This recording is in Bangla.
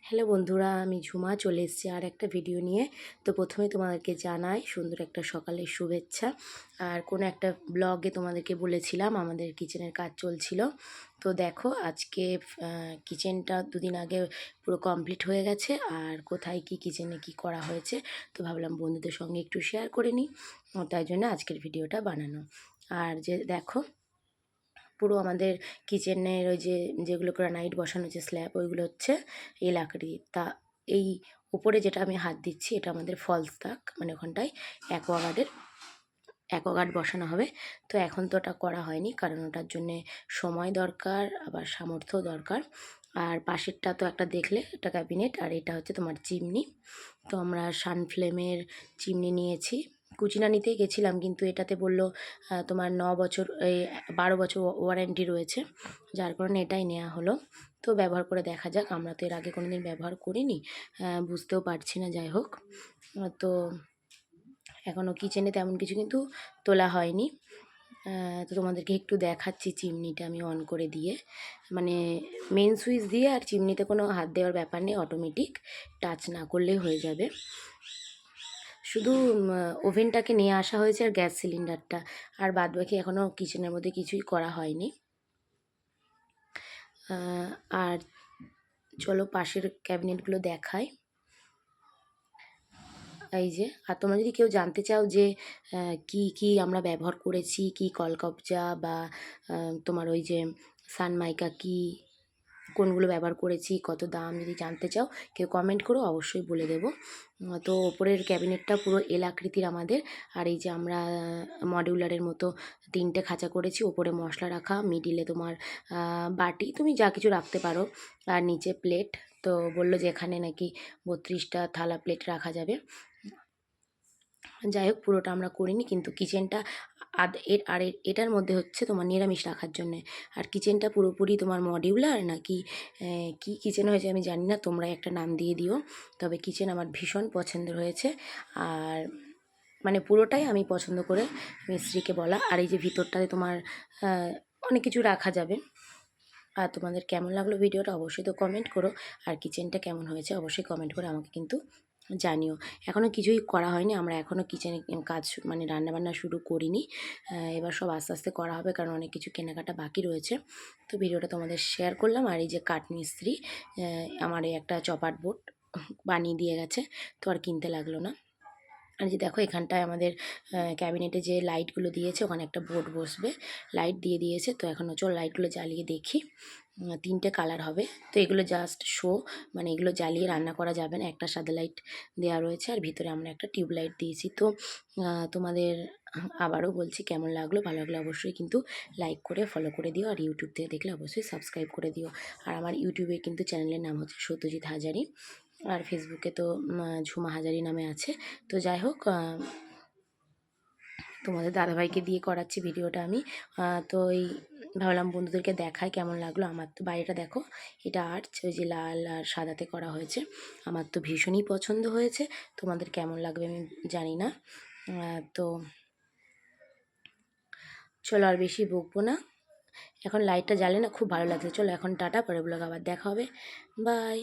হ্যালো বন্ধুরা, আমি ঝুমা চলে এসেছি আর একটা ভিডিও নিয়ে। তো প্রথমে তোমাদেরকে জানাই সুন্দর একটা সকালের শুভেচ্ছা। আর কোনো একটা ব্লগে তোমাদেরকে বলেছিলাম আমাদের কিচেনের কাজ চলছিল। তো দেখো আজকে কিচেনটা দুদিন আগে পুরো কমপ্লিট হয়ে গেছে। আর কোথায় কি কিচেনে কি করা হয়েছে তো ভাবলাম বন্ধুদের সঙ্গে একটু শেয়ার করে নিই, তাই জন্য আজকের ভিডিওটা বানানো। আর যে দেখো পুরো আমাদের কিচেনের ওই যেগুলো গ্রানাইট বসানো হচ্ছে স্ল্যাব, ওইগুলো হচ্ছে এই লাকড়ি। তা এই উপরে যেটা আমি হাত দিচ্ছি এটা আমাদের ফলস দাগ, মানে ওখানটায় অ্যাকোয়াগার্ড বসানো হবে। তো এখন তো ওটা করা হয়নি, কারণ ওটার জন্যে সময় দরকার, আবার সামর্থ্য দরকার। আর পাশেরটা তো একটা দেখলে এটা ক্যাবিনেট, আর এটা হচ্ছে তোমার চিমনি। তো আমরা সানফ্লেমের চিমনি নিয়েছি। কুচিনা নিতে গেছিলাম, কিন্তু এটাতে বললো তোমার 9 বছর 12 বছর ওয়ারেন্টি রয়েছে, যার কারণে এটাই নেওয়া হলো। তো ব্যবহার করে দেখা যাক, আমরা তো এর আগে কোনো দিন ব্যবহার করিনি, বুঝতেও পারছি না। যাই হোক, তো এখনও কিচেনে তেমন কিছু কিন্তু তোলা হয়নি। তো তোমাদেরকে একটু দেখাচ্ছি চিমনিটা আমি অন করে দিয়ে, মানে মেন সুইচ দিয়ে, আর চিমনিতে কোনো হাত দেওয়ার ব্যাপার নেই, অটোমেটিক টাচ না করলেই হয়ে যাবে। শুধু ওভেনটাকে নিয়ে আসা হয়েছে আর গ্যাস সিলিন্ডারটা, আর বাদবাকি এখনও কিচেনের মধ্যে কিছুই করা হয়নি। আর চলো পাশের ক্যাবিনেটগুলো দেখাই। এই যে, আর তোমরা যদি কেউ জানতে চাও যে কি কি আমরা ব্যবহার করেছি, কি কলকবজা বা তোমার ওই যে সানমাইকা কি কোনগুলো ব্যবহার করেছি, কত দাম, যদি জানতে চাও কেউ কমেন্ট করো, অবশ্যই বলে দেবো। তো ওপরের ক্যাবিনেটটা পুরো এল আকৃতির আমাদের। আর এই যে আমরা মডিউলারের মতো 3টে খাঁচা করেছি, ওপরে মশলা রাখা, মিডিলে তোমার বাটি, তুমি যা কিছু রাখতে পারো, আর নিচে প্লেট। তো বললো যে এখানে নাকি 32টা থালা প্লেট রাখা যাবে। যাই হোক, পুরোটা আমরা করিনি, কিন্তু কিচেনটা এটার মধ্যে হচ্ছে তোমার নিরামিষ রাখার জন্যে। আর কিচেনটা পুরোপুরি তোমার মডিউলার নাকি কি কিচেন হয়েছে আমি জানি না, তোমরা একটা নাম দিয়ে দিও। তবে কিচেন আমার ভীষণ পছন্দের হয়েছে, আর মানে পুরোটাই আমি পছন্দ করে মিস্ত্রিকে বলা। আর এই যে ভিতরটাতে তোমার অনেক কিছু রাখা যাবে। আর তোমাদের কেমন লাগলো ভিডিওটা অবশ্যই তো কমেন্ট করো, আর কিচেনটা কেমন হয়েছে অবশ্যই কমেন্ট করে আমাকে কিন্তু জানিও। এখনও কিছুই করা হয়নি, আমরা এখনও কিচেনে কাজ মানে রান্নাবান্না শুরু করিনি। এবার সব আস্তে আস্তে করা হবে, কারণ অনেক কিছু কেনাকাটা বাকি রয়েছে। তো ভিডিওটা তোমাদের শেয়ার করলাম। আর এই যে কাঠমিস্ত্রি আমার এই একটা চপার বোর্ড বানিয়ে দিয়ে গেছে, তো আর কিনতে লাগলো না। আর যে দেখো এখানটায় আমাদের ক্যাবিনেটে যে লাইটগুলো দিয়েছে, ওখানে একটা বোর্ড বসবে, লাইট দিয়ে দিয়েছে। তো এখন চল লাইটগুলো জ্বালিয়ে দেখি। 3টে কালার হবে, তো এগুলো জাস্ট শো, মানে এগুলো জ্বালিয়ে রান্না করা যাবে না। একটা সাদা লাইট দেওয়া রয়েছে, আর ভিতরে আমরা একটা টিউব লাইট দিয়েছি। তো তোমাদের আবারও বলছি, কেমন লাগলো, ভালো লাগলে অবশ্যই কিন্তু লাইক করে ফলো করে দিও, আর ইউটিউব থেকে দেখলে অবশ্যই সাবস্ক্রাইব করে দিও। আর আমার ইউটিউবে কিন্তু চ্যানেলের নাম হচ্ছে সত্যজিৎ হাজারি, আর ফেসবুকে তো ঝুমা হাজারি নামে আছে। তো যাই হোক, তোমাদের দাদাভাইকে দিয়ে করাচ্ছি ভিডিওটা আমি। তো এই ভাবলাম বন্ধুদেরকে দেখাই কেমন লাগলো। আমার তো বাইরেটা দেখো, এটা আর্চ, ওই যে লাল আর সাদাতে করা হয়েছে, আমার তো ভীষণই পছন্দ হয়েছে। তোমাদের কেমন লাগবে আমি জানি না। তো চলো আর বেশি বকবো না, এখন লাইটটা জ্বালে না, খুব ভালো লাগছে। চলো এখন টাটা, পরে ব্লগ আবার দেখা হবে, বাই।